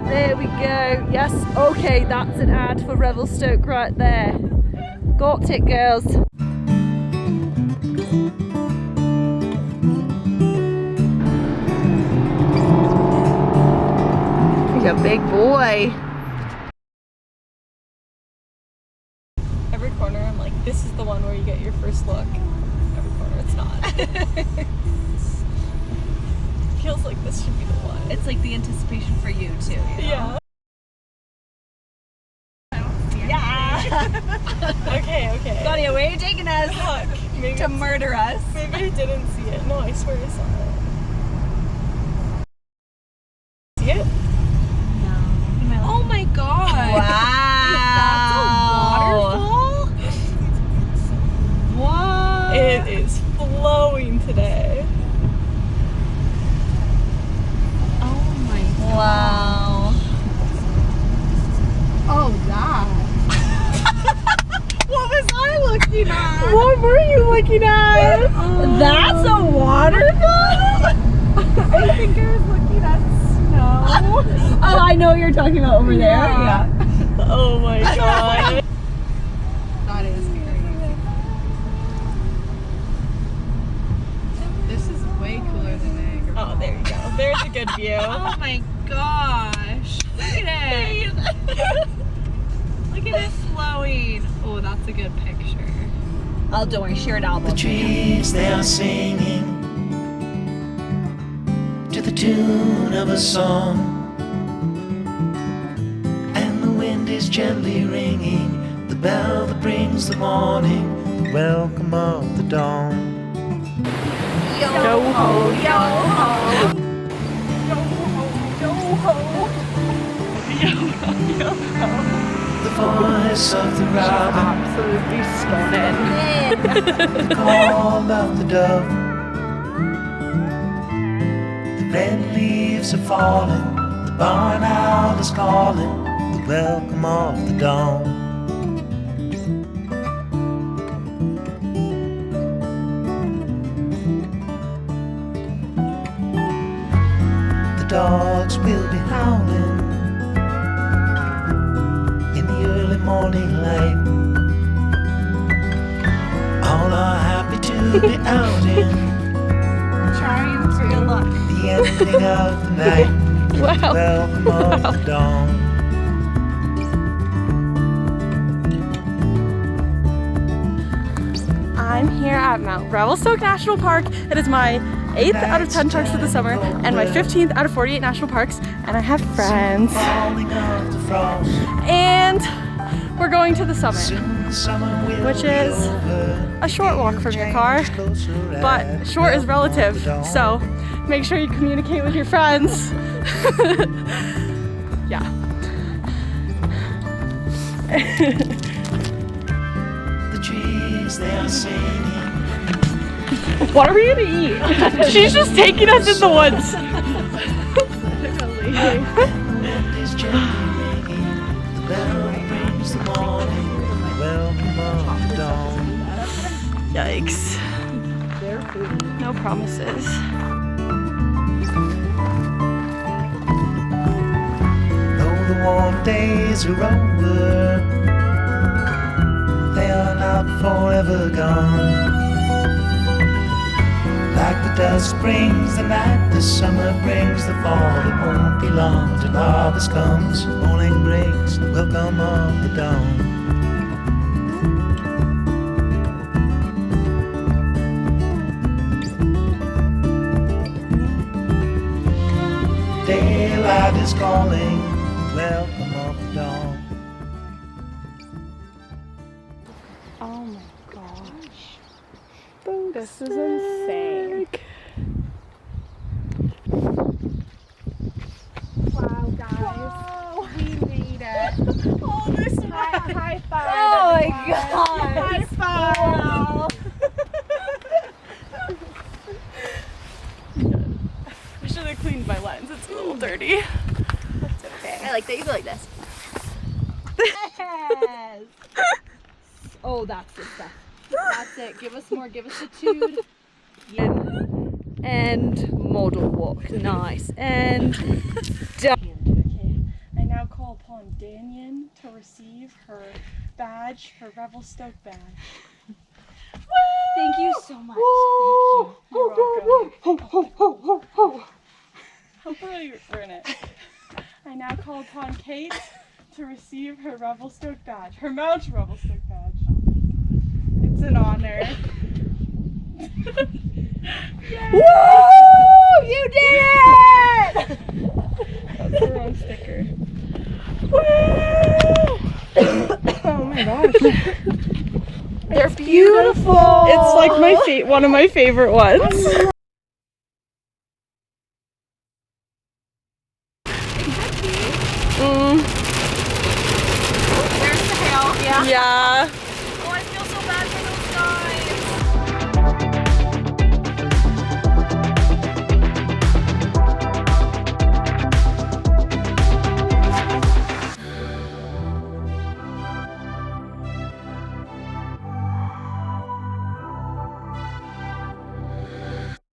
There we go. Yes, okay, that's an ad for Revelstoke right there. Got it, girls. He's a big boy. Every corner I'm like, this is the one where you get your first look. Every corner it's not. Feels like this should be the one. It's like the anticipation for you too, you know? Yeah. Okay. Claudia, where are you taking us? Fuck. Maybe To murder us. Maybe I didn't see it. No, I swear I saw it. See it? No. Oh my god. Wow. That's a waterfall? What? It is flowing today. Oh my god. Wow. Oh, that. What was I looking at? What were you looking at? That's a waterfall? I think I was looking at snow. Oh, I know what you're talking about over there. Yeah. Oh my god. That is scary. This is way cooler than Niagara. Oh, there you go. There's a good view. Oh my gosh. Look at it. Look at it flowing. Oh, that's a good picture. I'll do a shared album. The trees, they are singing to the tune of a song, and the wind is gently ringing the bell that brings the morning, the welcome of the dawn. Yo ho, yo ho. Yo ho, yo ho. The voice of the robin, Absolutely stunning. the call of the dove, the red leaves are falling, the barn owl is calling, the welcome of the dawn. The dogs will be howling in the early morning light. All are happy to be out in Trying for your luck. the ending of the night. Wow. Welcome of the dawn. I'm here at Mount Revelstoke National Park. It is my 8th out of 10 parks for the summer and my 15th out of 48 national parks, and I have friends. Falling of the frost. And we're going to the summit, Soon the summer will which be is over. a short walk from your car, but short is relative, so make sure you communicate with your friends. Yeah. The trees, they are singing. What are we gonna eat? She's just taking us in the woods. Wind is gently ringing, the bell brings the morning, welcome of the dawn. Yikes. No promises. Though the warm days are over, they are not forever gone. Like the dusk brings the night, the summer brings the fall. It won't be long till harvest comes. Morning breaks, the welcome of the dawn. Daylight is calling, welcome of the dawn. Oh my gosh. This is insane. Wow, guys. We made it. Oh, this High five. Oh my everyone. God. High five. I should have cleaned my lens. It's a little dirty. That's okay. I like that. You go like this. Yes. Oh, that's the stuff. That's it. Give us more. Give us a tude. And model walk. Nice. And done. companion to receive her badge, her Revelstoke badge. Thank you so much. You're welcome. Hopefully we're in it. I now call upon Kate to receive her Revelstoke badge, her Mount Revelstoke badge. It's an honor. Woo! You did it! That's the wrong sticker. Oh my gosh. They're beautiful. It's like one of my favorite ones. There's the hail. Yeah. Yeah.